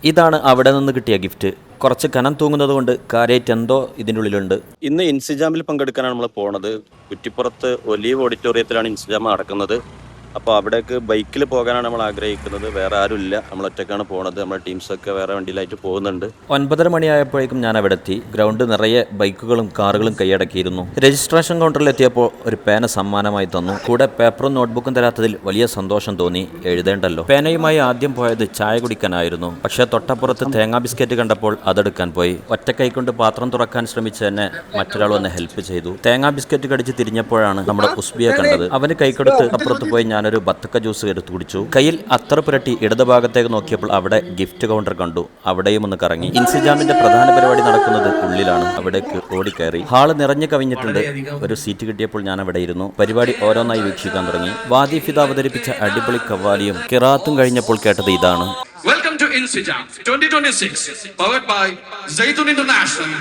ഇതാണ് അവിടെ നിന്ന് കിട്ടിയ ഗിഫ്റ്റ്. കുറച്ച് കനം തൂങ്ങുന്നത് കൊണ്ട് കാര്യമായിട്ട് എന്തോ ഇതിൻ്റെ ഉള്ളിലുണ്ട്. ഇന്ന് ഇൻസിജാമിൽ പങ്കെടുക്കാനാണ് നമ്മൾ പോണത്. കുറ്റിപ്പുറത്ത് ഒലീവ് ഓഡിറ്റോറിയത്തിലാണ് ഇൻസിജാം നടക്കുന്നത്. അപ്പോൾ അവിടേക്ക് ബൈക്കിൽ പോകാനാണ് നമ്മൾ ആഗ്രഹിക്കുന്നത്. വേറെ ആരുമില്ല, നമ്മൾ ഒറ്റയ്ക്കാണ് പോകുന്നത്. നമ്മുടെ ടീംസൊക്കെ വേറെ വണ്ടിയിലായിട്ട് പോകുന്നുണ്ട്. 9:30 മണിയായപ്പോഴേക്കും ഞാൻ അവിടെ എത്തി. ഗ്രൗണ്ട് നിറയെ ബൈക്കുകളും കാറുകളും കൈയടക്കിയിരുന്നു. രജിസ്ട്രേഷൻ കൗണ്ടറിൽ എത്തിയപ്പോൾ ഒരു പേന സമ്മാനമായി തന്നു. കൂടെ പേപ്പറും നോട്ട്ബുക്കും തരാത്തതിൽ വലിയ സന്തോഷം തോന്നി. എഴുതേണ്ടല്ലോ. പേനയുമായി ആദ്യം പോയത് ചായ കുടിക്കാനായിരുന്നു. പക്ഷേ തൊട്ടപ്പുറത്ത് തേങ്ങാ ബിസ്ക്കറ്റ് കണ്ടപ്പോൾ അതെടുക്കാൻ പോയി. ഒറ്റ കൈകൊണ്ട് പാത്രം തുറക്കാൻ ശ്രമിച്ച എന്നെ മറ്റൊരാൾ വന്ന് ഹെൽപ്പ് ചെയ്തു. തേങ്ങാ ബിസ്ക്കറ്റ് കടിച്ച് തിരിഞ്ഞപ്പോഴാണ് നമ്മുടെ ഉസ്ബിയെ കണ്ടത്. അവന് കൈക്കൊടുത്ത് അപ്പുറത്ത് പോയി ഞാനൊരു ബത്തക്ക ജ്യൂസ് എടുത്തു കുടിച്ചു. കയ്യിൽ അത്തർ പുരട്ടി ഇടതുഭാഗത്തേക്ക് നോക്കിയപ്പോൾ അവിടെ ഗിഫ്റ്റ് കൗണ്ടർ കണ്ടു. അവിടെയും ഒന്ന് കറങ്ങി. ഇൻസിജാമിന്റെ പ്രധാന പരിപാടി നടക്കുന്നത് ഉള്ളിലാണ്. അവിടേക്ക് ഓടിക്കയറി. ഹാള് നിറഞ്ഞു കവിഞ്ഞിട്ടുണ്ട്. ഒരു സീറ്റ് കിട്ടിയപ്പോൾ ഞാൻ അവിടെ ഇരുന്നു. പരിപാടി ഓരോന്നായി വീക്ഷിക്കാൻ തുടങ്ങി. വാദിഫിദ അവതരിപ്പിച്ച അടിപൊളി കവാലിയും കിറാത്തും കഴിഞ്ഞപ്പോൾ കേട്ടത് ഇതാണ്. Welcome to Insijam 2026, powered by Zaitun International.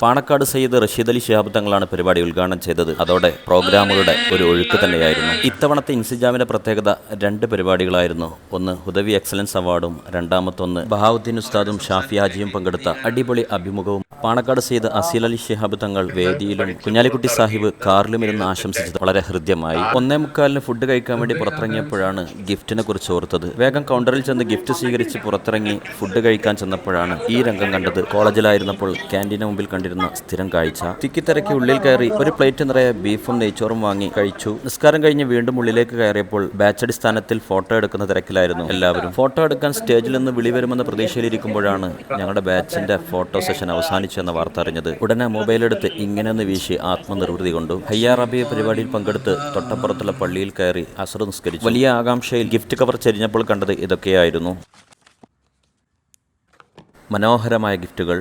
Panakkad Sayyid Rasheed Ali Shihab തങ്ങളാണ് പരിപാടി ഉദ്ഘാടനം ചെയ്തത്. അതോടെ പ്രോഗ്രാമുകളുടെ ഒരു ഒഴുക്ക് തന്നെയായിരുന്നു. ഇത്തവണത്തെ ഇൻസിജാമിന്റെ പ്രത്യേകത 2 പരിപാടികളായിരുന്നു. ഒന്ന് ഹുദവി എക്സലൻസ് അവാർഡും രണ്ടാമത്തൊന്ന് ബഹാവുദ്ദീൻ ഉസ്താദും ഷാഫി ഹാജിയും പങ്കെടുത്ത അടിപൊളി അഭിമുഖവും. പാണക്കാട് സയ്യിദ് അസീൽ അലി ശിഹാബ് തങ്ങൾ വേദിയിലും കുഞ്ഞാലിക്കുട്ടി സാഹിബ് കാറിലും ഇരുന്ന് ആശംസിച്ചത് വളരെ ഹൃദ്യമായി. 1:45 ഫുഡ് കഴിക്കാൻ വേണ്ടി പുറത്തിറങ്ങിയപ്പോഴാണ് ഗിഫ്റ്റിനെ കുറിച്ച് ഓർത്തത്. വേഗം കൗണ്ടറിൽ ചെന്ന് ഗിഫ്റ്റ് സ്വീകരിച്ച് പുറത്തിറങ്ങി ഫുഡ് കഴിക്കാൻ ചെന്നപ്പോഴാണ് ഈ രംഗം കണ്ടത്. കോളേജിലായിരുന്നപ്പോൾ ക്യാൻറ്റീന് മുമ്പിൽ കണ്ടിരുന്ന സ്ഥിരം കാഴ്ച. തിക്കിത്തിരക്കി ഉള്ളിൽ കയറി ഒരു പ്ലേറ്റ് നിറയെ ബീഫും നെയ്ച്ചോറും വാങ്ങി കഴിച്ചു. നിസ്കാരം കഴിഞ്ഞ് വീണ്ടും ഉള്ളിലേക്ക് കയറിയപ്പോൾ ബാച്ച് അടിസ്ഥാനത്തിൽ ഫോട്ടോ എടുക്കുന്ന തിരക്കിലായിരുന്നു എല്ലാവരും. ഫോട്ടോ എടുക്കാൻ സ്റ്റേജിൽ നിന്ന് വിളി വരുമെന്ന പ്രതീക്ഷയിലിരിക്കുമ്പോഴാണ് ഞങ്ങളുടെ ബാച്ചിന്റെ ഫോട്ടോ സെഷൻ അവസാനിച്ചു എന്ന വാർത്ത അറിഞ്ഞത്. ഉടനെ മൊബൈലെടുത്ത് ഇങ്ങനെയൊന്ന് വീശി ആത്മനിർവൃതി കൊണ്ടു. ഹയ്യാ റബി പരിപാടിയിൽ പങ്കെടുത്ത് തൊട്ടപ്പുറത്തുള്ള പള്ളിയിൽ കയറി അസ്ർ നിസ്കരിച്ചു. വലിയ ആകാംക്ഷയിൽ ഗിഫ്റ്റ് കവർ ചെരിഞ്ഞപ്പോൾ കണ്ടത് ഇതൊക്കെയായിരുന്നു. മനോഹരമായ ഗിഫ്റ്റുകൾ.